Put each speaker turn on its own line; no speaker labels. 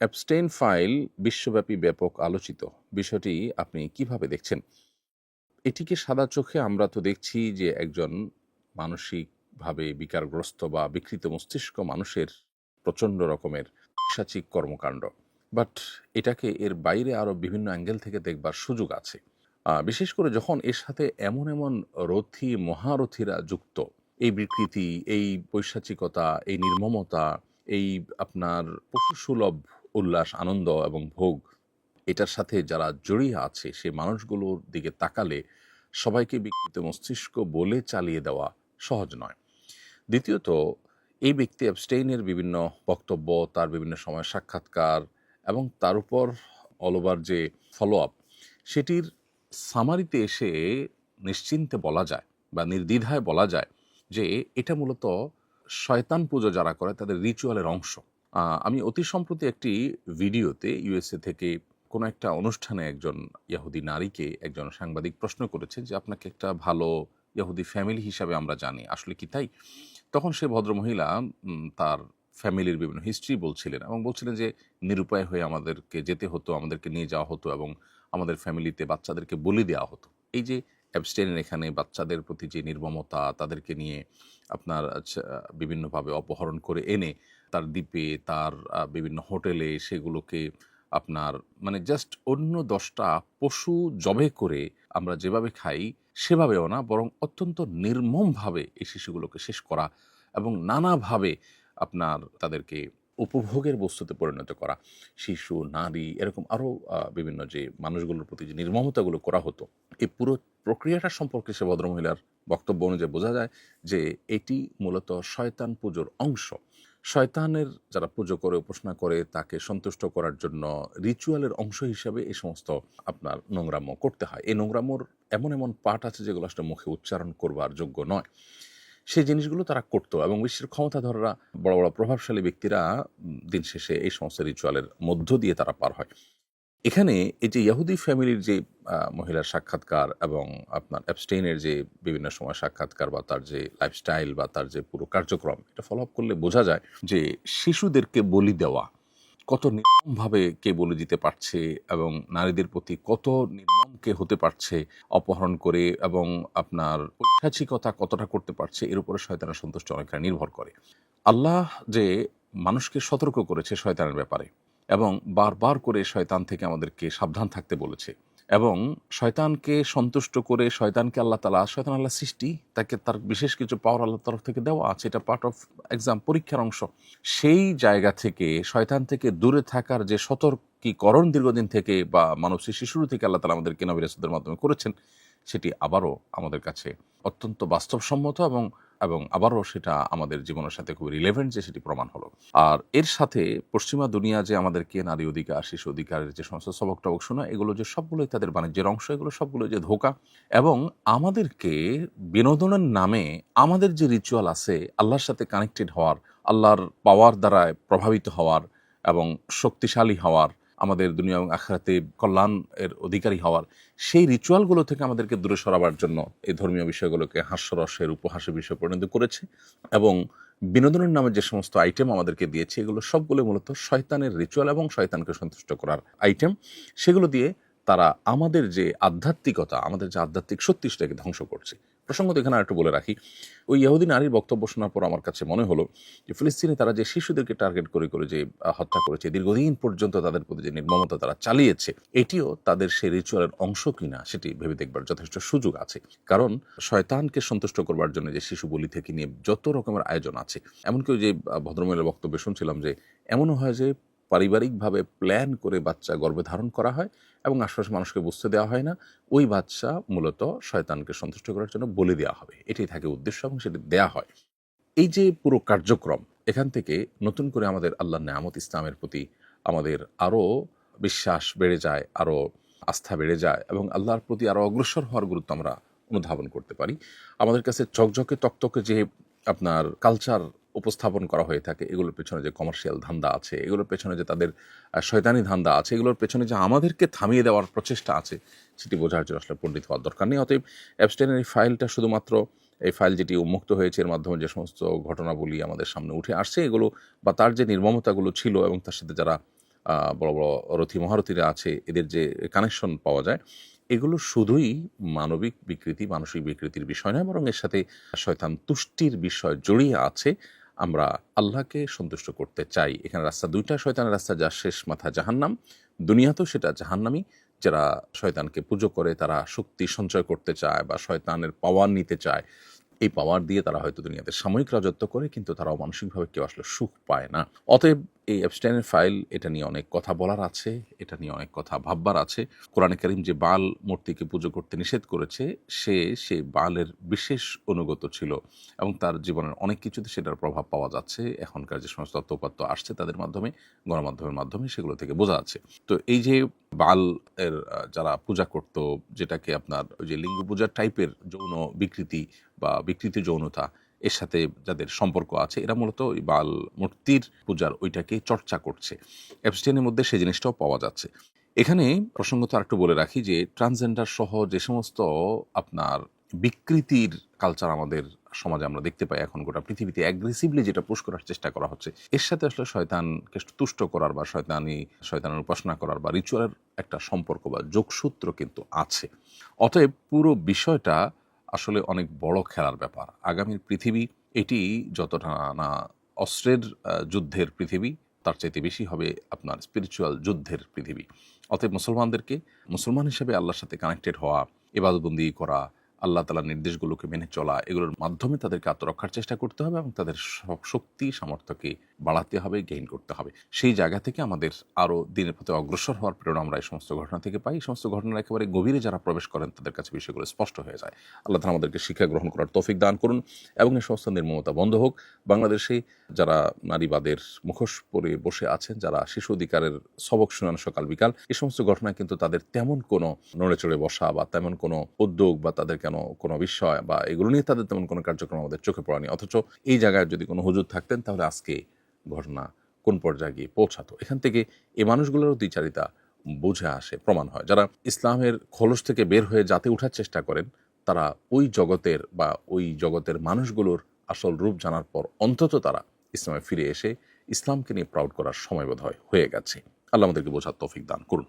Abstain file বিশ্বব্যাপী ব্যাপক আলোচিত। বিষয়টি আপনি কিভাবে দেখছেন? এটিকে সাদা চোখে আমরা তো দেখছি যে একজন মানসিকভাবে বিকারগ্রস্ত বা বিকৃত মস্তিষ্ক মানুষের প্রচণ্ড রকমের পিশাচিক কর্মকাণ্ড। বাট এটাকে এর বাইরে আরও বিভিন্ন অ্যাঙ্গেল থেকে দেখবার সুযোগ আছে। বিশেষ করে যখন এর সাথে এমন এমন রথী মহারথীরা যুক্ত, এই বিকৃতি, এই পৈশাচিকতা, এই নির্মমতা, এই আপনার পশুসুলভ উল্লাস, আনন্দ এবং ভোগ, এটার সাথে যারা জড়িয়ে আছে সে মানুষগুলোর দিকে তাকালে সবাইকে বিকৃত মস্তিষ্ক বলে চালিয়ে দেওয়া সহজ নয়। দ্বিতীয়ত, এই ব্যক্তি অ্যাবস্টেইনের বিভিন্ন বক্তব্য, তার বিভিন্ন সময় সাক্ষাৎকার এবং তার উপর অল ওভার যে ফলো আপ, সেটির সামারিতে এসে নিশ্চিন্তে বলা যায় বা নির্দ্বিধায় বলা যায় যে এটা মূলত শয়তান পুজো যারা করে তাদের রিচুয়ালের অংশ। আমি অতি সম্প্রতি একটি ভিডিওতে ইউএসএ থেকে কোনো একটা অনুষ্ঠানে একজন ইহুদি নারীকে একজন সাংবাদিক প্রশ্ন করেছেন যে আপনাকে একটা ভালো ইহুদি ফ্যামিলি হিসাবে আমরা জানি, আসলে কি তাই? তখন সে ভদ্রমহিলা তার ফ্যামিলির বিভিন্ন হিস্ট্রি বলছিলেন এবং বলছিলেন যে নিরুপায় হয়ে আমাদেরকে যেতে হতো, আমাদেরকে নিয়ে যাওয়া হতো এবং আমাদের ফ্যামিলিতে বাচ্চাদেরকে বলি দেওয়া হতো। এই যে অ্যাবস্টেইনের এখানে বাচ্চাদের প্রতি যে নির্মমতা, তাদেরকে নিয়ে আপনার বিভিন্নভাবে অপহরণ করে এনে তার দ্বীপে, তার বিভিন্ন হোটেলে সেগুলোকে আপনার মানে জাস্ট অন্য ১০টা পশু জবে করে আমরা যেভাবে খাই সেভাবেও না, বরং অত্যন্ত নির্মমভাবে এই শিশুগুলোকে শেষ করা এবং নানাভাবে আপনার তাদেরকে উপভোগের বস্তুতে পরিণত করা। শিশু, নারী, এরকম আরও বিভিন্ন যে মানুষগুলোর প্রতি যে নির্মমতাগুলো করা হতো, এই পুরো প্রক্রিয়াটা সম্পর্কে সে ভদ্রমহিলার বক্তব্য অনুযায়ী বোঝা যায় যে এটি মূলত শয়তান পুজোর অংশ। শয়তানের যারা পুজো করে, উপাসনা করে, তাকে সন্তুষ্ট করার জন্য রিচুয়ালের অংশ হিসাবে এই সমস্ত আপনার নোংরামো করতে হয়। এই নোংরামোর এমন এমন পার্ট আছে যেগুলো আসলে মুখে উচ্চারণ করবার যোগ্য নয়। সেই জিনিসগুলো তারা করতো এবং বিশ্বের ক্ষমতাধররা, বড় বড় প্রভাবশালী ব্যক্তিরা দিন শেষে এই সমস্ত রিচুয়ালের মধ্য দিয়ে তারা পার হয়। এখানে এই যে ইহুদি ফ্যামিলির যে মহিলার সাক্ষাৎকার এবং আপনার অ্যাবস্টেইনের যে বিভিন্ন সময় সাক্ষাৎকার বা তার যে লাইফস্টাইল বা তার যে পুরো কার্যক্রম, এটা ফলো আপ করলে বোঝা যায় যে শিশুদেরকে বলি দেওয়া কত নির্মমভাবে কে বলে দিতে পারছে এবং নারীদের প্রতি কত নির্মম কে হতে পারছে অপহরণ করে, এবং আপনার ঐতিহাসিকতা কতটা করতে পারছে, এর উপরে শয়তানের সন্তুষ্টি অনেকটা নির্ভর করে। আল্লাহ যে মানুষকে সতর্ক করেছে শয়তানের ব্যাপারে এবং বারবার করে শয়তান থেকে আমাদেরকে সাবধান থাকতে বলেছে, এবং শয়তানকে সন্তুষ্ট করে শয়তান আল্লাহ সৃষ্টি, তাকে তার বিশেষ কিছু পাওয়ার আল্লাহর তরফ থেকে দেওয়া আছে, এটা পার্ট অফ এক্সাম, পরীক্ষার অংশ। সেই জায়গা থেকে শয়তান থেকে দূরে থাকার যে সতর্কীকরণ দীর্ঘদিন থেকে বা মানব সৃষ্টি শুরু থেকে আল্লাহ তাআলা আমাদেরকে নবী রাসূলদের মাধ্যমে করেছেন, সেটি আবারও আমাদের কাছে অত্যন্ত বাস্তবসম্মত এবং এবং আবারও সেটা আমাদের জীবনের সাথে খুবই রিলেভেন্ট যে সেটি প্রমাণ হলো। আর এর সাথে পশ্চিমা দুনিয়া যে আমাদেরকে নারী অধিকার, শিশু অধিকারের যে সমস্ত সবক টবক শোনা, এগুলো যে সবগুলোই তাদের বাণিজ্যের অংশ, এগুলো সবগুলো যে ধোঁকা, এবং আমাদেরকে বিনোদনের নামে আমাদের যে রিচুয়াল আছে আল্লাহর সাথে কানেক্টেড হওয়ার, আল্লাহর পাওয়ার দ্বারা প্রভাবিত হওয়ার এবং শক্তিশালী হওয়ার, আমাদের দুনিয়া এবং আখিরাতে কল্যাণ এর অধিকারী হওয়ার, সেই রিচুয়ালগুলো থেকে আমাদেরকে দূরে সরাবার জন্য এই ধর্মীয় বিষয়গুলোকে হাস্যরসের উপহাসের বিষয় পরিণত করেছে এবং বিনোদনের নামে যে সমস্ত আইটেম আমাদেরকে দিয়েছে এগুলো সবগুলো মূলত শয়তানের রিচুয়াল এবং শয়তানকে সন্তুষ্ট করার আইটেম। সেগুলো দিয়ে তারা আমাদের যে আধ্যাত্মিকতা, আমাদের যে আধ্যাত্মিক সত্যি, সেটাকে ধ্বংস করছে। প্রসঙ্গত এখানে আরেকটু বলে রাখি, ওই ইহুদি নারীর বক্তব্য শোনার পর আমার কাছে মনে হলো যে ফিলিস্তিনে তারা যে শিশুদেরকে টার্গেট করে করে যে হত্যা করেছে, দীর্ঘদিন পর্যন্ত তাদের প্রতি যে নির্মমতা তারা চালিয়েছে, এটিও তাদের সেই রিচুয়ালের অংশ কিনা সেটি ভেবে দেখবার যথেষ্ট সুযোগ আছে। কারণ শয়তানকে সন্তুষ্ট করবার জন্য যে শিশু বলি থেকে নিয়ে যত রকমের আয়োজন আছে, এমনকি ওই যে ভদ্রমহিলার বক্তব্যে শুনছিলাম যে এমনও হয় যে পারিবারিকভাবে প্ল্যান করে বাচ্চা গর্ভে ধারণ করা হয় এবং আশপাশে মানুষকে বুঝতে দেওয়া হয় না, ওই বাচ্চা মূলত শয়তানকে সন্তুষ্ট করার জন্য বলি দেওয়া হবে, এটাই থাকে উদ্দেশ্য এবং সেটি দেয়া হয়। এই যে পুরো কার্যক্রম, এখান থেকে নতুন করে আমাদের আল্লাহর নেয়ামত ইসলামের প্রতি আমাদের আরও বিশ্বাস বেড়ে যায়, আরও আস্থা বেড়ে যায় এবং আল্লাহর প্রতি আরও অগ্রসর হওয়ার গুরুত্ব আমরা অনুধাবন করতে পারি। আমাদের কাছে ঝকঝকে তকতকে যে আপনার কালচার উপস্থাপন করা হয়ে থাকে, এগুলোর পেছনে যে কমার্শিয়াল ধান্দা আছে, এগুলোর পেছনে যে তাদের শয়তানি ধান্দা আছে, এগুলোর পেছনে যে আমাদেরকে থামিয়ে দেওয়ার প্রচেষ্টা আছে, সেটি বোঝার জন্য আসলে পণ্ডিত হওয়ার দরকার নেই। অতএব অ্যাবস্টেইনের এই ফাইলটা শুধুমাত্র, এই ফাইল যেটি উন্মুক্ত হয়েছে এর মাধ্যমে যে সমস্ত ঘটনাবলী আমাদের সামনে উঠে আসছে এগুলো, বা তার যে নির্মমতাগুলো ছিল এবং তার সাথে যারা বড় বড় রথী মহারথীরা আছে, এদের যে কানেকশন পাওয়া যায়, এগুলো শুধুই মানবিক বিকৃতি, মানসিক বিকৃতির বিষয় নয়, বরং এর সাথে শয়তান তুষ্টির বিষয় জড়িয়ে আছে। আমরা আল্লাহকে সন্তুষ্ট করতে চাই। এখানে রাস্তা দুইটা, শয়তানের রাস্তা, যার শেষ মাথা জাহান্নাম, দুনিয়াতেও সেটা জাহান্নামী। যারা শয়তানকে পুজো করে, তারা শক্তি সঞ্চয় করতে চায় বা শয়তানের পাওয়ার নিতে চায়, এই পাওয়ার দিয়ে তারা হয়তো দুনিয়াতে সাময়িক রাজত্ব করে, কিন্তু তারাও মানসিকভাবে কেউ আসলে সুখ পায় না। অতএব এই এপস্টাইনের ফাইল, এটা নিয়ে অনেক কথা বলার আছে, এটা নিয়ে অনেক কথা ভাববার আছে। কোরআনে কারীম যে বাল মূর্তিকে পুজো করতে নিষেধ করেছে, সে বালের বিশেষ অনুগত ছিল এবং তার জীবনের অনেক কিছুতে সেটার প্রভাব পাওয়া যাচ্ছে। এখনকার যে সমস্ত তথ্যপাত্র আসছে তাদের মাধ্যমে, গণমাধ্যমের মাধ্যমে, সেগুলো থেকে বোঝা যাচ্ছে। তো এই যে বাল এর যারা পূজা করত, যেটাকে আপনার ওই যে লিঙ্গ পূজার টাইপের যৌন বিকৃতি বা বিকৃতি যৌনতা, এর সাথে যাদের সম্পর্ক আছে, এরা মূলত ওই বাল মূর্তির পূজার ওইটাকে চর্চা করছে। অ্যাবস্টেইনের মধ্যে সেই জিনিসটাও পাওয়া যাচ্ছে। এখানে প্রসঙ্গত আরেকটু বলে রাখি যে ট্রান্সজেন্ডার সহ যে সমস্ত আপনার বিকৃতির কালচার আমাদের সমাজে আমরা দেখতে পাই এখন গোটা পৃথিবীতে, অ্যাগ্রেসিভলি যেটা পুশ করার চেষ্টা করা হচ্ছে, এর সাথে আসলে শয়তানকে তুষ্ট করার বা শয়তানের উপাসনা করার বা রিচুয়ালের একটা সম্পর্ক বা যোগসূত্র কিন্তু আছে। অতএব পুরো বিষয়টা আসলে অনেক বড় খেলার ব্যাপার। আগামীর পৃথিবী এটি যতটা না অস্ত্রের যুদ্ধের পৃথিবী, তার চাইতে বেশি হবে আপনার স্পিরিচুয়াল যুদ্ধের পৃথিবী। অতএব মুসলমানদেরকে মুসলমান হিসেবে আল্লাহর সাথে কানেক্টেড হওয়া, ইবাদতবন্দি করা, আল্লাহ তাআলার নির্দেশগুলোকে মেনে চলা, এগুলোর মাধ্যমে তাদেরকে আত্মরক্ষার চেষ্টা করতে হবে এবং তাদের শক্তি সামর্থ্যকে বাড়াতে হবে, গেইন করতে হবে। সেই জায়গা থেকে আমাদের আরও দিনের পথে অগ্রসর হওয়ার প্রেরণা আমরা এই সমস্ত ঘটনা থেকে পাই। এই সমস্ত ঘটনার একেবারে গভীরে যারা প্রবেশ করেন, তাদের কাছে বিষয়গুলো স্পষ্ট হয়ে যায়। আল্লাহ তাআলা আমাদেরকে শিক্ষা গ্রহণ করার তৌফিক দান করুন এবং এই সমস্ত নির্মমতা বন্ধ হোক। বাংলাদেশে যারা নারীবাদের মুখোশ পরে বসে আছেন, যারা শিশু অধিকারের সবক শুনান সকাল বিকাল, এই সমস্ত ঘটনায় কিন্তু তাদের তেমন কোনো নড়ে চড়ে বসা বা তেমন কোনো উদ্যোগ বা তাদের কোনো বিষয় বা এগুলো নিয়ে তাদের তেমন কোনো কার্যক্রম আমাদের চোখে পড়েনি। অথচ এই জায়গায় যদি কোনো হুজুর থাকতেন, তাহলে আজকে ঘটনা কোন পর্যায়ে গিয়ে পৌঁছাতো। এখান থেকে এই মানুষগুলোরও দ্বিচারিতা বুঝে আসে, প্রমাণ হয়। যারা ইসলামের খোলস থেকে বের হয়ে যাতে ওঠার চেষ্টা করেন, তারা ওই জগতের মানুষগুলোর আসল রূপ জানার পর অন্তত তারা ইসলামে ফিরে এসে ইসলামকে নিয়ে প্রাউড করার সময় বোধহয় হয়ে গেছে। আল্লাহ আমাদেরকে বোঝার তৌফিক দান করুন।